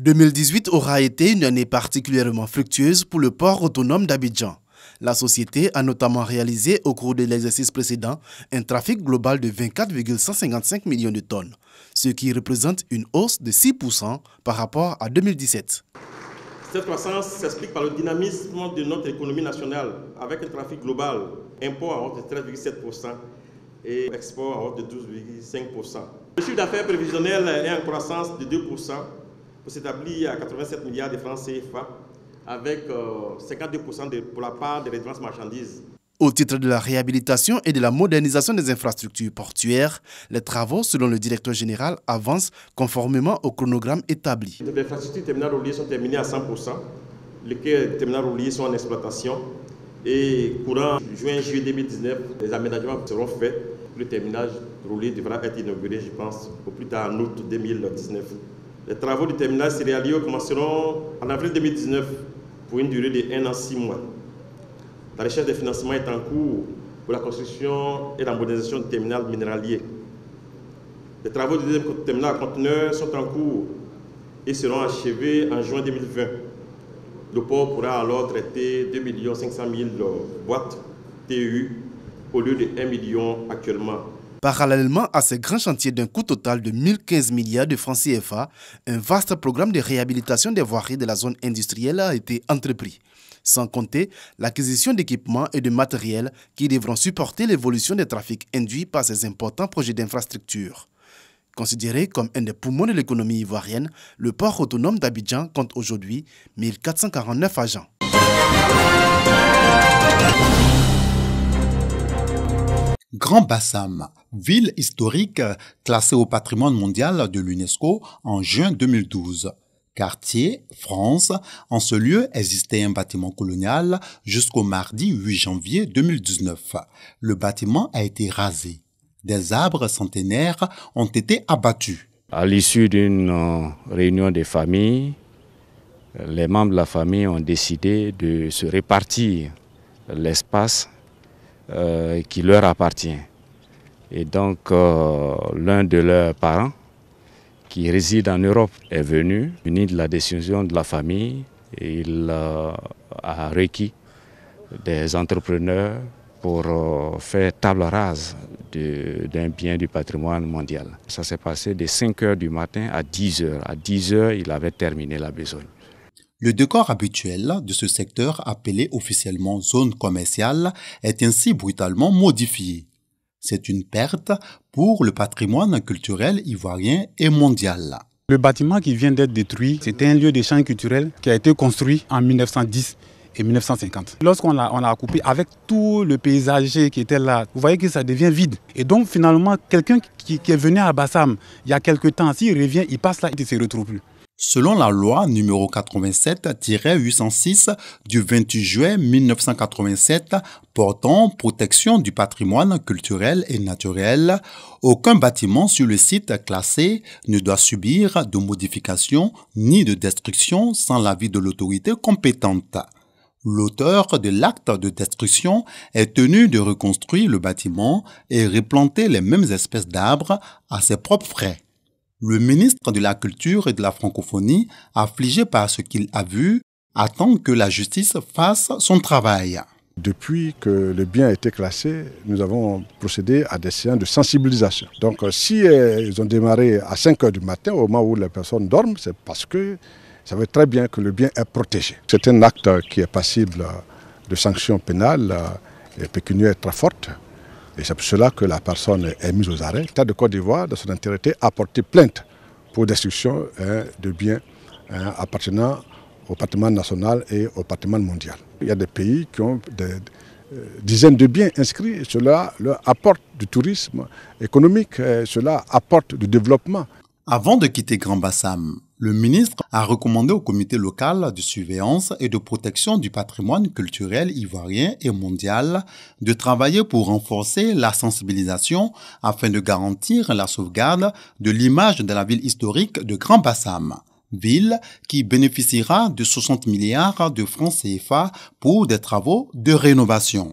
2018 aura été une année particulièrement fructueuse pour le port autonome d'Abidjan. La société a notamment réalisé au cours de l'exercice précédent un trafic global de 24,155 millions de tonnes, ce qui représente une hausse de 6% par rapport à 2017. Cette croissance s'explique par le dynamisme de notre économie nationale avec un trafic global, import en hausse de 13,7% et export en hausse de 12,5%. Le chiffre d'affaires prévisionnel est en croissance de 2% pour s'établir à 87 milliards de francs CFA avec 52% pour la part des redévances marchandises. Au titre de la réhabilitation et de la modernisation des infrastructures portuaires, les travaux, selon le directeur général, avancent conformément au chronogramme établi. Les infrastructures terminales rouliers sont terminées à 100%. Les quais terminales rouliers sont en exploitation. Et courant juin-juillet 2019, les aménagements seront faits. Le terminal roulier devra être inauguré, je pense, au plus tard en août 2019. Les travaux du terminal céréalier commenceront en avril 2019 pour une durée de 1 an 6 mois. La recherche de financement est en cours pour la construction et la modernisation du terminal minéralier. Les travaux du deuxième terminal à conteneurs sont en cours et seront achevés en juin 2020. Le port pourra alors traiter 2 500 000 boîtes TEU au lieu de 1 million actuellement. Parallèlement à ces grands chantiers d'un coût total de 1015 milliards de francs CFA, un vaste programme de réhabilitation des voiries de la zone industrielle a été entrepris. Sans compter l'acquisition d'équipements et de matériel qui devront supporter l'évolution des trafics induits par ces importants projets d'infrastructure. Considéré comme un des poumons de l'économie ivoirienne, le port autonome d'Abidjan compte aujourd'hui 1449 agents. Grand Bassam, ville historique classée au patrimoine mondial de l'UNESCO en juin 2012. Quartier, France, en ce lieu existait un bâtiment colonial jusqu'au mardi 8 janvier 2019. Le bâtiment a été rasé. Des arbres centenaires ont été abattus. À l'issue d'une réunion des familles, les membres de la famille ont décidé de se répartir l'espace qui leur appartient. Et donc, l'un de leurs parents, qui réside en Europe, est venu, muni de la décision de la famille, et il a requis des entrepreneurs pour faire table rase d'un bien du patrimoine mondial. Ça s'est passé de 5 heures du matin à 10 heures. À 10 heures, il avait terminé la besogne. Le décor habituel de ce secteur appelé officiellement zone commerciale est ainsi brutalement modifié. C'est une perte pour le patrimoine culturel ivoirien et mondial. Le bâtiment qui vient d'être détruit, c'était un lieu d'échange culturel qui a été construit en 1910 et 1950. Lorsqu'on l'a coupé avec tout le paysager qui était là, vous voyez que ça devient vide. Et donc finalement, quelqu'un qui est venu à Bassam il y a quelque temps, s'il revient, il passe là, il ne se retrouve plus. Selon la loi numéro 87-806 du 28 juillet 1987 portant protection du patrimoine culturel et naturel, aucun bâtiment sur le site classé ne doit subir de modification ni de destruction sans l'avis de l'autorité compétente. L'auteur de l'acte de destruction est tenu de reconstruire le bâtiment et replanter les mêmes espèces d'arbres à ses propres frais. Le ministre de la Culture et de la Francophonie, affligé par ce qu'il a vu, attend que la justice fasse son travail. Depuis que le bien a été classé, nous avons procédé à des séances de sensibilisation. Donc si ils ont démarré à 5 heures du matin, au moment où les personnes dorment, c'est parce que ça veut très bien que le bien est protégé. C'est un acte qui est passible de sanctions pénales et pécuniaires très fortes. Et c'est pour cela que la personne est mise aux arrêts. L'État de Côte d'Ivoire, de son intégrité, a porté plainte pour destruction de biens appartenant au patrimoine national et au patrimoine mondial. Il y a des pays qui ont des dizaines de biens inscrits. Cela leur apporte du tourisme économique, cela apporte du développement. Avant de quitter Grand Bassam, le ministre a recommandé au comité local de surveillance et de protection du patrimoine culturel ivoirien et mondial de travailler pour renforcer la sensibilisation afin de garantir la sauvegarde de l'image de la ville historique de Grand Bassam, ville qui bénéficiera de 60 milliards de francs CFA pour des travaux de rénovation.